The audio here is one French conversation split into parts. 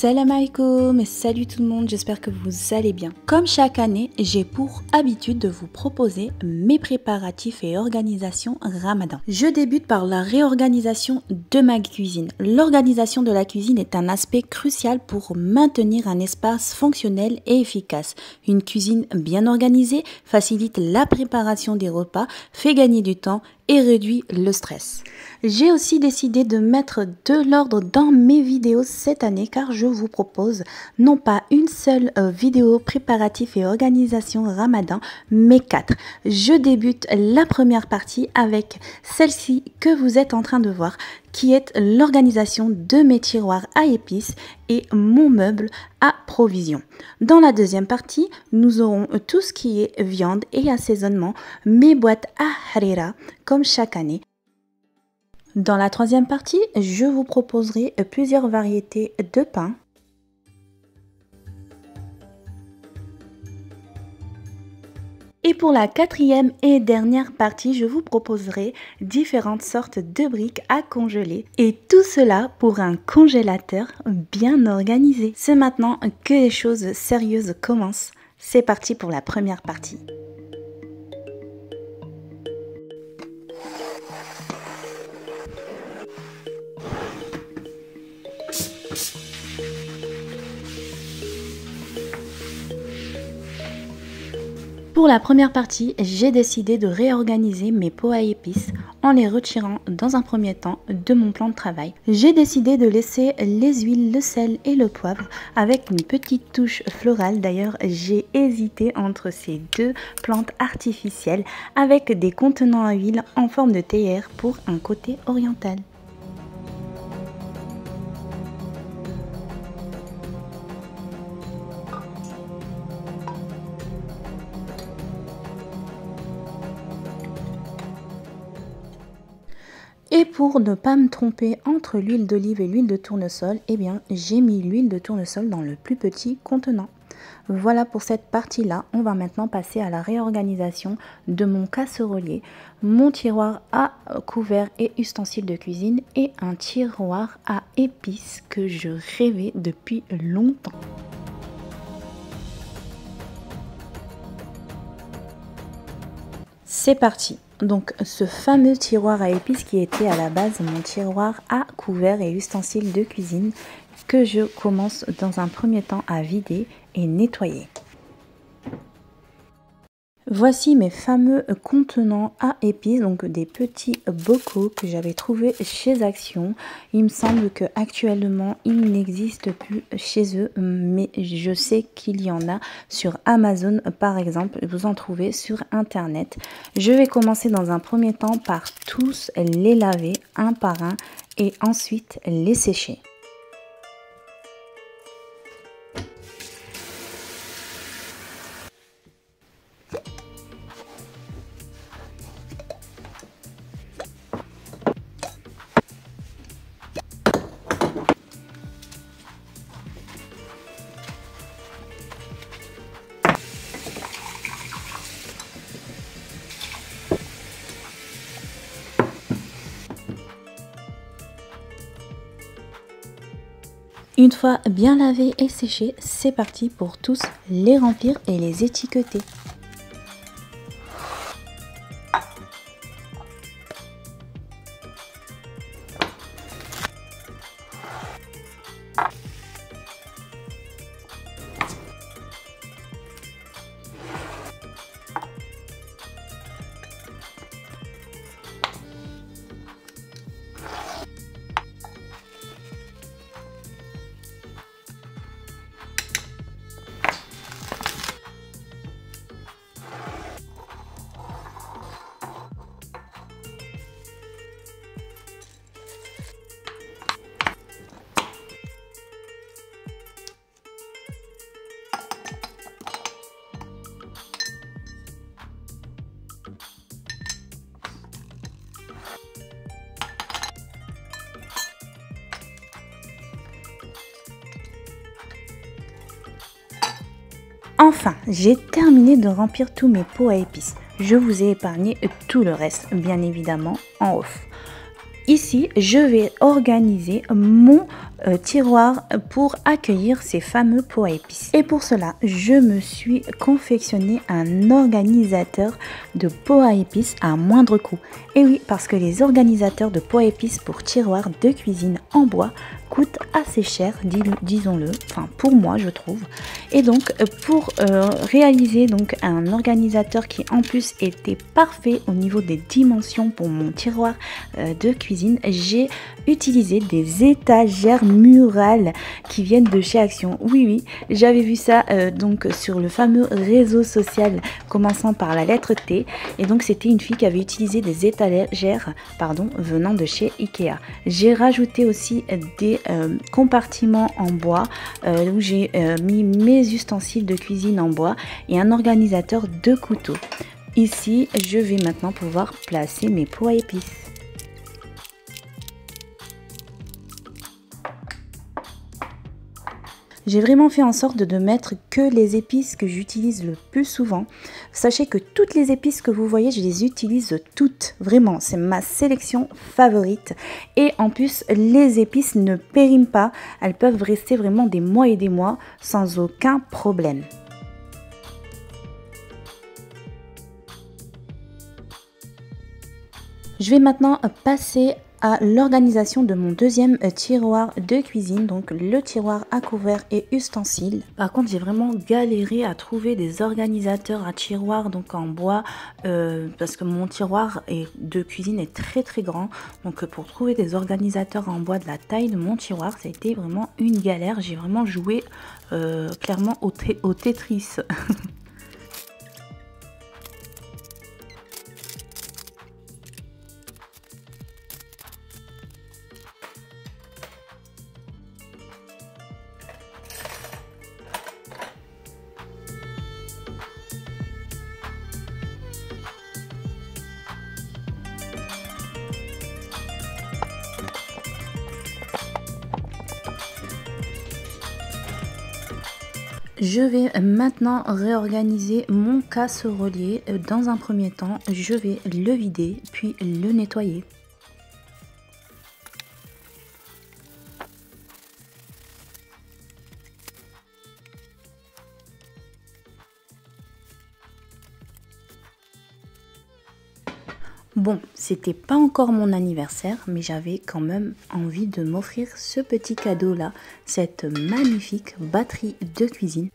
Salam alaikum, salut tout le monde, j'espère que vous allez bien. Comme chaque année, j'ai pour habitude de vous proposer mes préparatifs et organisations Ramadan. Je débute par la réorganisation de ma cuisine. L'organisation de la cuisine est un aspect crucial pour maintenir un espace fonctionnel et efficace. Une cuisine bien organisée facilite la préparation des repas, fait gagner du temps et réduit le stress. J'ai aussi décidé de mettre de l'ordre dans mes vidéos cette année car je vous propose non pas une seule vidéo préparatif et organisation Ramadan, mais 4. Je débute la première partie avec celle-ci que vous êtes en train de voir, qui est l'organisation de mes tiroirs à épices et mon meuble à provisions. Dans la deuxième partie, nous aurons tout ce qui est viande et assaisonnement, mes boîtes à harira comme chaque année. Dans la troisième partie, je vous proposerai plusieurs variétés de pain. Et pour la quatrième et dernière partie, je vous proposerai différentes sortes de briques à congeler. Et tout cela pour un congélateur bien organisé. C'est maintenant que les choses sérieuses commencent. C'est parti pour la première partie. Pour la première partie, j'ai décidé de réorganiser mes pots à épices en les retirant dans un premier temps de mon plan de travail. J'ai décidé de laisser les huiles, le sel et le poivre avec une petite touche florale. D'ailleurs, j'ai hésité entre ces deux plantes artificielles avec des contenants à huile en forme de théière pour un côté oriental. Et pour ne pas me tromper entre l'huile d'olive et l'huile de tournesol, eh bien j'ai mis l'huile de tournesol dans le plus petit contenant. Voilà pour cette partie-là. On va maintenant passer à la réorganisation de mon casserolier, mon tiroir à couverts et ustensiles de cuisine et un tiroir à épices que je rêvais depuis longtemps. C'est parti. Donc ce fameux tiroir à épices qui était à la base mon tiroir à couverts et ustensiles de cuisine que je commence dans un premier temps à vider et nettoyer. Voici mes fameux contenants à épices, donc des petits bocaux que j'avais trouvés chez Action. Il me semble que actuellement il n'existe plus chez eux, mais je sais qu'il y en a sur Amazon par exemple. Vous en trouvez sur internet. Je vais commencer dans un premier temps par tous les laver un par un et ensuite les sécher. Une fois bien lavés et séchés, c'est parti pour tous les remplir et les étiqueter. Enfin, j'ai terminé de remplir tous mes pots à épices. Je vous ai épargné tout le reste, bien évidemment, en off. Ici, je vais organiser mon tiroir pour accueillir ces fameux pots à épices. Et pour cela, je me suis confectionné un organisateur de pots à épices à moindre coût. Et oui, parce que les organisateurs de pots à épices pour tiroirs de cuisine en bois coûtent assez cher, disons-le, enfin pour moi je trouve. Et donc pour réaliser donc un organisateur qui en plus était parfait au niveau des dimensions pour mon tiroir de cuisine, j'ai utilisé des étagères murales qui viennent de chez Action. Oui, j'avais vu ça donc sur le fameux réseau social commençant par la lettre T, et donc c'était une fille qui avait utilisé des étagères venant de chez Ikea. J'ai rajouté aussi des compartiments en bois où j'ai mis mes ustensiles de cuisine en bois et un organisateur de couteaux. Ici, je vais maintenant pouvoir placer mes pots à épices. J'ai vraiment fait en sorte de mettre que les épices que j'utilise le plus souvent. Sachez que toutes les épices que vous voyez, je les utilise toutes. Vraiment, c'est ma sélection favorite. Et en plus, les épices ne périment pas. Elles peuvent rester vraiment des mois et des mois sans aucun problème. Je vais maintenant passer à l'organisation de mon deuxième tiroir de cuisine, donc le tiroir à couverts et ustensiles. Par contre, j'ai vraiment galéré à trouver des organisateurs à tiroirs donc en bois parce que mon tiroir de cuisine est très grand. Donc pour trouver des organisateurs en bois de la taille de mon tiroir, ça a été vraiment une galère. J'ai vraiment joué clairement au Tetris. Je vais maintenant réorganiser mon casserolier. Dans un premier temps, je vais le vider puis le nettoyer. Bon, c'était pas encore mon anniversaire, mais j'avais quand même envie de m'offrir ce petit cadeau-là, cette magnifique batterie de cuisine.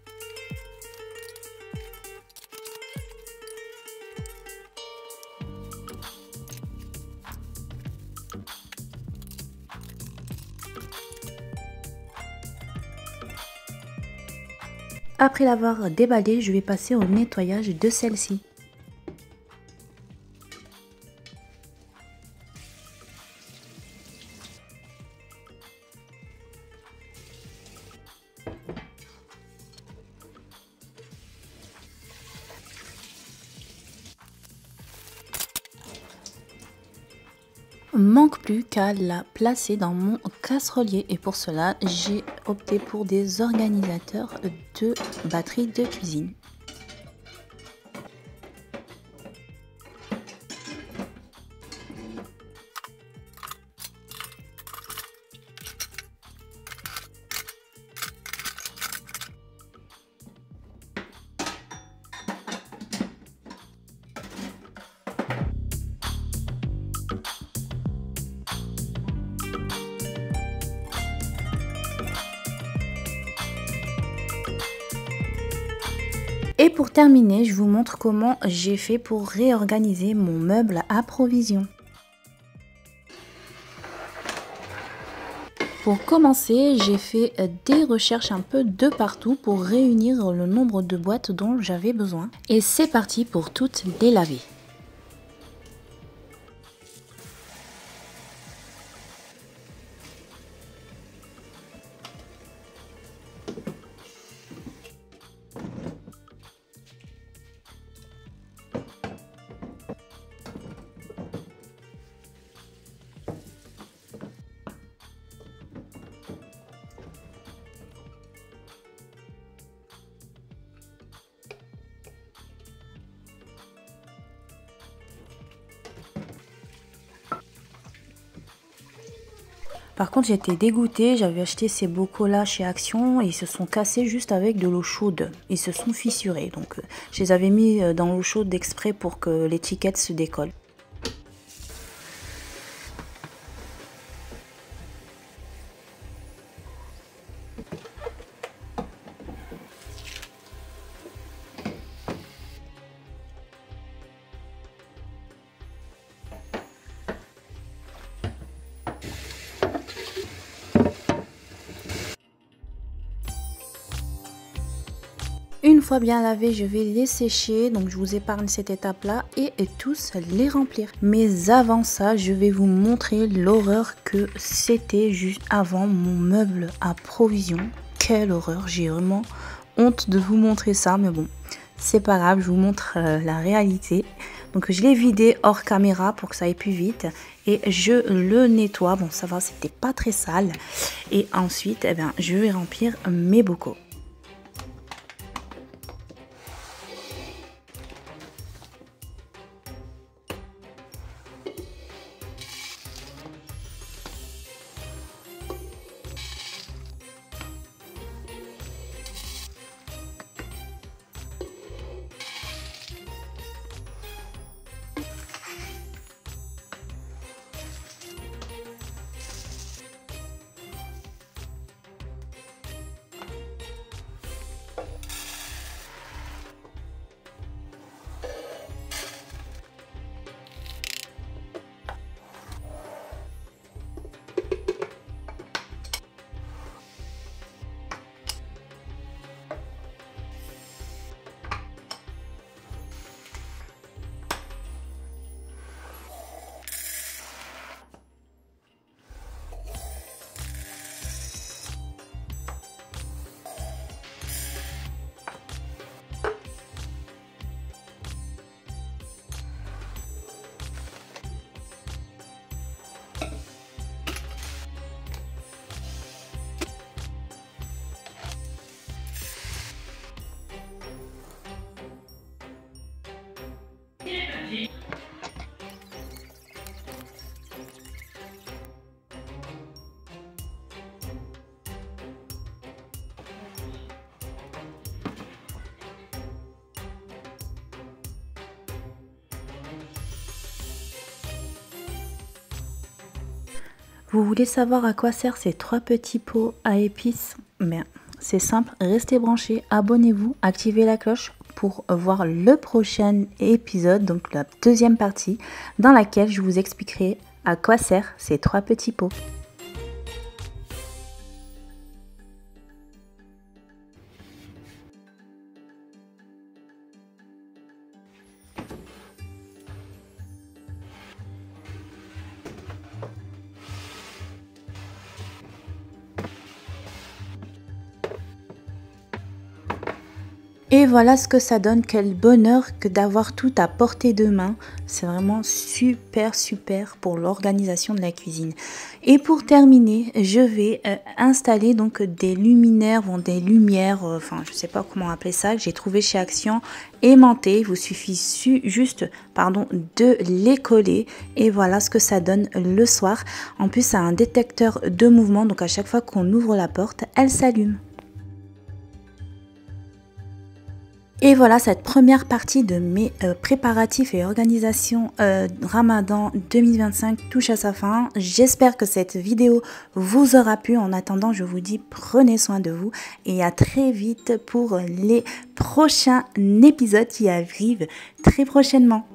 Après l'avoir déballée, je vais passer au nettoyage de celle-ci. Manque plus qu'à la placer dans mon casserolier et pour cela j'ai opté pour des organisateurs de batterie de cuisine. Et pour terminer, je vous montre comment j'ai fait pour réorganiser mon meuble à provisions. Pour commencer, j'ai fait des recherches un peu de partout pour réunir le nombre de boîtes dont j'avais besoin. Et c'est parti pour toutes les laver. Par contre, j'étais dégoûtée, j'avais acheté ces bocaux-là chez Action et ils se sont cassés juste avec de l'eau chaude. Ils se sont fissurés, donc je les avais mis dans l'eau chaude exprès pour que l'étiquette se décolle. Une fois bien lavés, je vais les sécher, donc je vous épargne cette étape-là et tous les remplir. Mais avant ça, je vais vous montrer l'horreur que c'était juste avant mon meuble à provision. Quelle horreur, j'ai vraiment honte de vous montrer ça, mais bon, c'est pas grave, je vous montre la réalité. Donc je l'ai vidé hors caméra pour que ça aille plus vite et je le nettoie. Bon, ça va, c'était pas très sale. Et ensuite, eh bien, je vais remplir mes bocaux. Vous voulez savoir à quoi servent ces 3 petits pots à épices? Bien, c'est simple, restez branchés, abonnez-vous, activez la cloche pour voir le prochain épisode, donc la deuxième partie, dans laquelle je vous expliquerai à quoi servent ces 3 petits pots. Et voilà ce que ça donne, quel bonheur que d'avoir tout à portée de main. C'est vraiment super pour l'organisation de la cuisine. Et pour terminer, je vais installer donc des luminaires, bon, des lumières, enfin je sais pas comment appeler ça, que j'ai trouvé chez Action, aimantés. Il vous suffit juste de les coller et voilà ce que ça donne le soir. En plus, ça a un détecteur de mouvement, donc à chaque fois qu'on ouvre la porte, elle s'allume. Et voilà, cette première partie de mes préparatifs et organisation Ramadan 2025 touche à sa fin. J'espère que cette vidéo vous aura plu. En attendant, je vous dis prenez soin de vous et à très vite pour les prochains épisodes qui arrivent très prochainement.